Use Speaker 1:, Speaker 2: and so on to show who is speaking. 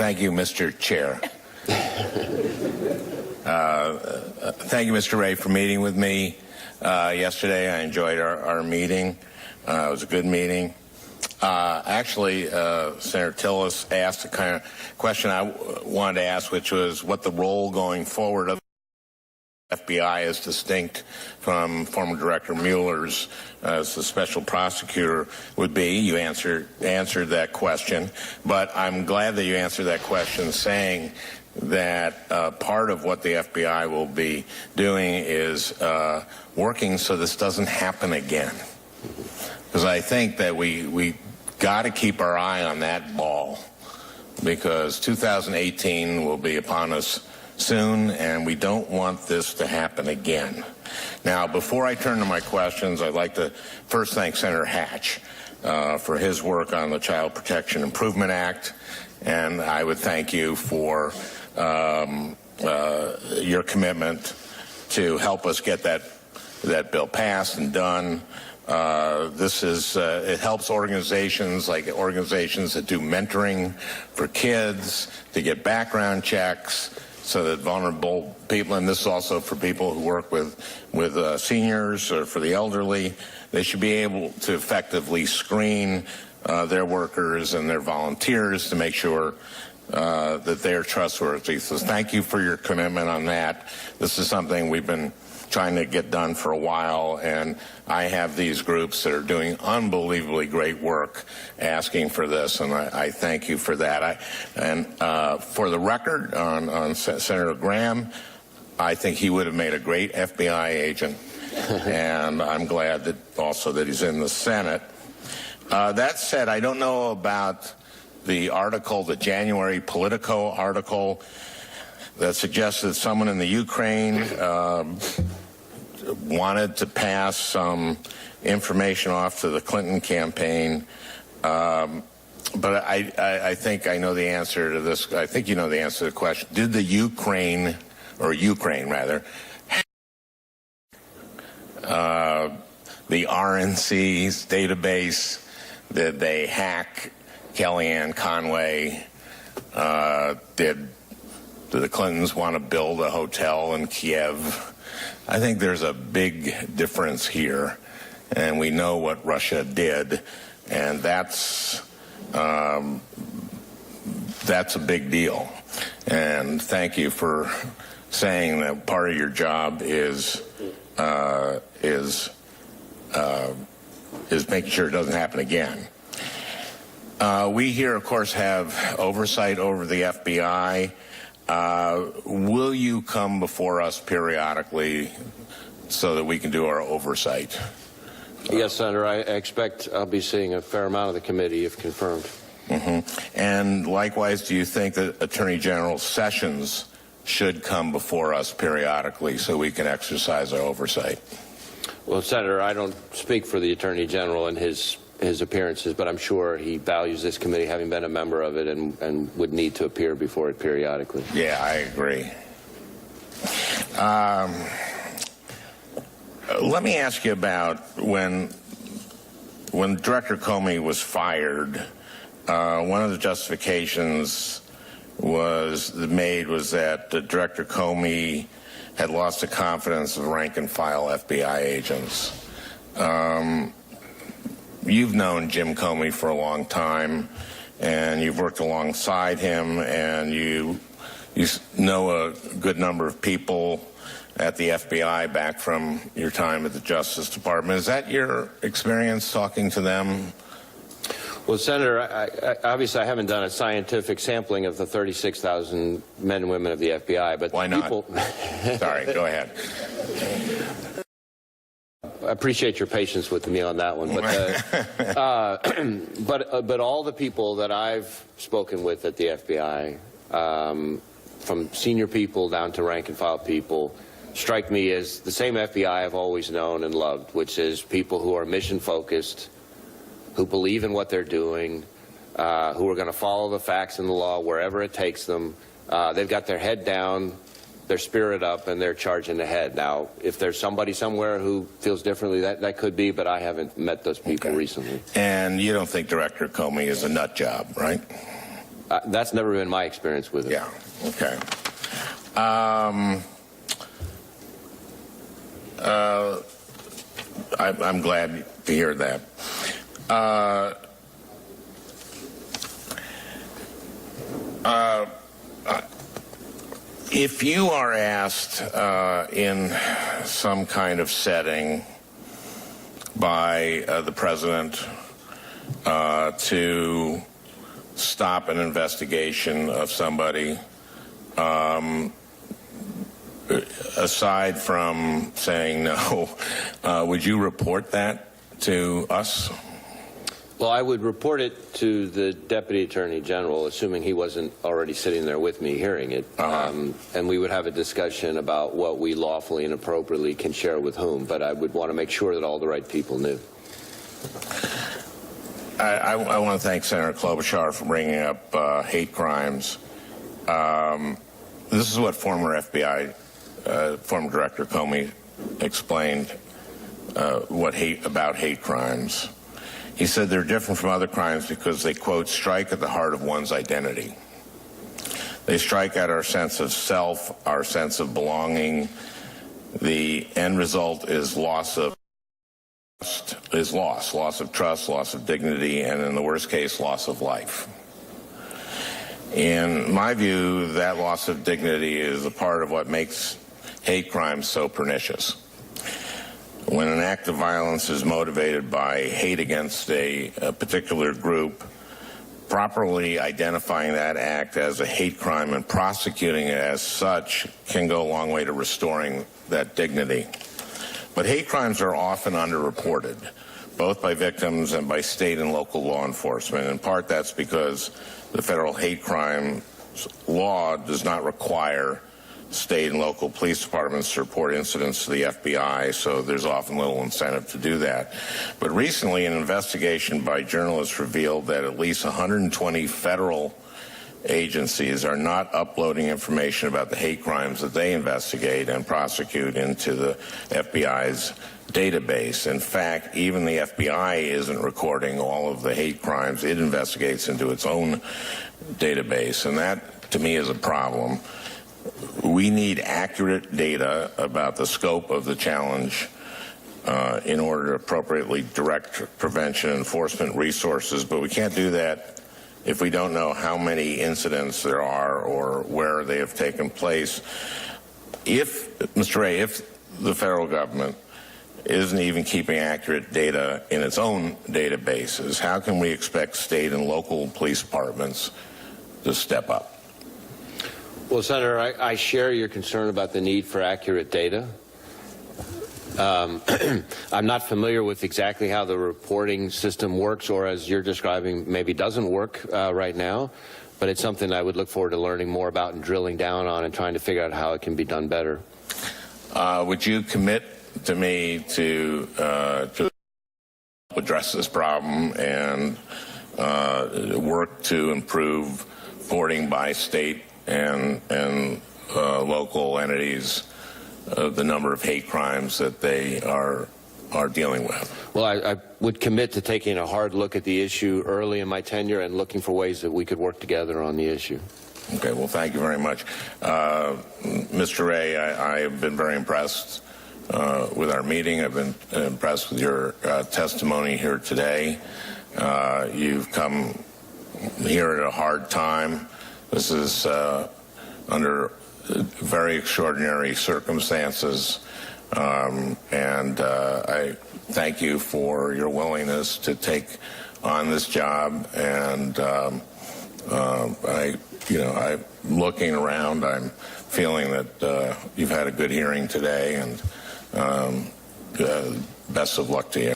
Speaker 1: Thank you, Mr. Chair. Thank you, Mr. Ray, for meeting with me yesterday. I enjoyed our meeting. It was a good meeting. Actually, Senator Tillis asked the kind of question I wanted to ask, which was what the role going forward of the FBI is distinct from former Director Mueller's as the special prosecutor would be. You answered that question, but I'm glad that you answered that question saying that part of what the FBI will be doing is working so this doesn't happen again. Because I think that we got to keep our eye on that ball, because 2018 will be upon us soon, and we don't want this to happen again. Now, before I turn to my questions, I'd like to first thank Senator Hatch for his work on the Child Protection Improvement Act, and I would thank you for your commitment to help us get that bill passed and done. It helps organizations that do mentoring for kids to get background checks so that vulnerable people, and this is also for people who work with seniors or for the elderly, they should be able to effectively screen their workers and their volunteers to make sure that they're trustworthy. So thank you for your commitment on that. This is something we've been trying to get done for a while, and I have these groups that are doing unbelievably great work asking for this, and I thank you for that. For the record, on Senator Graham, I think he would have made a great FBI agent, and I'm glad that also that he's in the Senate. That said, I don't know about the article, the January Politico article, that suggests that someone in the Ukraine wanted to pass some information off to the Clinton campaign. But I think I know the answer to this. I think you know the answer to the question. Did the Ukraine rather, the RNC's database, did they hack Kellyanne Conway? Did the Clintons want to build a hotel in Kiev? I think there's a big difference here, and we know what Russia did, and that's a big deal. And thank you for saying that part of your job is making sure it doesn't happen again. We here, of course, have oversight over the FBI. Will you come before us periodically so that we can do our oversight?
Speaker 2: Yes, Senator. I expect I'll be seeing a fair amount of the committee if confirmed.
Speaker 1: And likewise, do you think that Attorney General Sessions should come before us periodically so we can exercise our oversight?
Speaker 2: Well, Senator, I don't speak for the Attorney General and his appearances, but I'm sure he values this committee, having been a member of it, and would need to appear before it periodically.
Speaker 1: Yeah, I agree. Let me ask you about when Director Comey was fired. One of the justifications was that Director Comey had lost the confidence of rank-and-file FBI agents. You've known Jim Comey for a long time, and you've worked alongside him, and you know a good number of people at the FBI back from your time at the Justice Department. Is that your experience talking to them?
Speaker 2: Well, Senator, obviously I haven't done a scientific sampling of the 36,000 men and women of the FBI, but
Speaker 1: why not? Sorry, go ahead.
Speaker 2: I appreciate your patience with me on that one, but all the people that I've spoken with at the FBI, from senior people down to rank and file people, strike me as the same FBI I've always known and loved, which is people who are mission focused, who believe in what they're doing, who are going to follow the facts and the law wherever it takes them. They've got their head down, their spirit up, and they're charging ahead. Now, if there's somebody somewhere who feels differently, that could be, but I haven't met those people recently.
Speaker 1: And you don't think Director Comey is a nut job, right?
Speaker 2: That's never been my experience with it.
Speaker 1: Yeah, okay. I'm glad to hear that. If you are asked in some kind of setting by the president to stop an investigation of somebody, aside from saying no, would you report that to us?
Speaker 2: Well, I would report it to the Deputy Attorney General, assuming he wasn't already sitting there with me hearing it. And we would have a discussion about what we lawfully and appropriately can share with whom. But I would want to make sure that all the right people knew.
Speaker 1: I want to thank Senator Klobuchar for bringing up hate crimes. This is what former FBI, former Director Comey explained about hate crimes. He said they're different from other crimes because they, quote, strike at the heart of one's identity. They strike at our sense of self, our sense of belonging. The end result is loss of trust, loss of dignity, and in the worst case, loss of life. In my view, that loss of dignity is a part of what makes hate crimes so pernicious. When an act of violence is motivated by hate against a particular group, properly identifying that act as a hate crime and prosecuting it as such can go a long way to restoring that dignity. But hate crimes are often underreported, both by victims and by state and local law enforcement. In part, that's because the federal hate crime law does not require state and local police departments to report incidents to the FBI, so there's often little incentive to do that. But recently, an investigation by journalists revealed that at least 120 federal agencies are not uploading information about the hate crimes that they investigate and prosecute into the FBI's database. In fact, even the FBI isn't recording all of the hate crimes it investigates into its own database, and that, to me, is a problem. We need accurate data about the scope of the challenge in order to appropriately direct prevention and enforcement resources, but we can't do that if we don't know how many incidents there are or where they have taken place. If, Mr. Ray, if the federal government isn't even keeping accurate data in its own databases, how can we expect state and local police departments to step up?
Speaker 2: Well, Senator, I share your concern about the need for accurate data. I'm not familiar with exactly how the reporting system works, or as you're describing, maybe doesn't work right now, but it's something I would look forward to learning more about and drilling down on and trying to figure out how it can be done better.
Speaker 1: Would you commit to me to address this problem and work to improve reporting by state and local entities of the number of hate crimes that they are dealing with?
Speaker 2: Well, I would commit to taking a hard look at the issue early in my tenure and looking for ways that we could work together on the issue.
Speaker 1: Okay, well, thank you very much. Mr. Ray, I have been very impressed with our meeting. I've been impressed with your testimony here today. You've come here at a hard time. This is under very extraordinary circumstances, and I thank you for your willingness to take on this job. And I'm looking around. I'm feeling that you've had a good hearing today, and best of luck to you.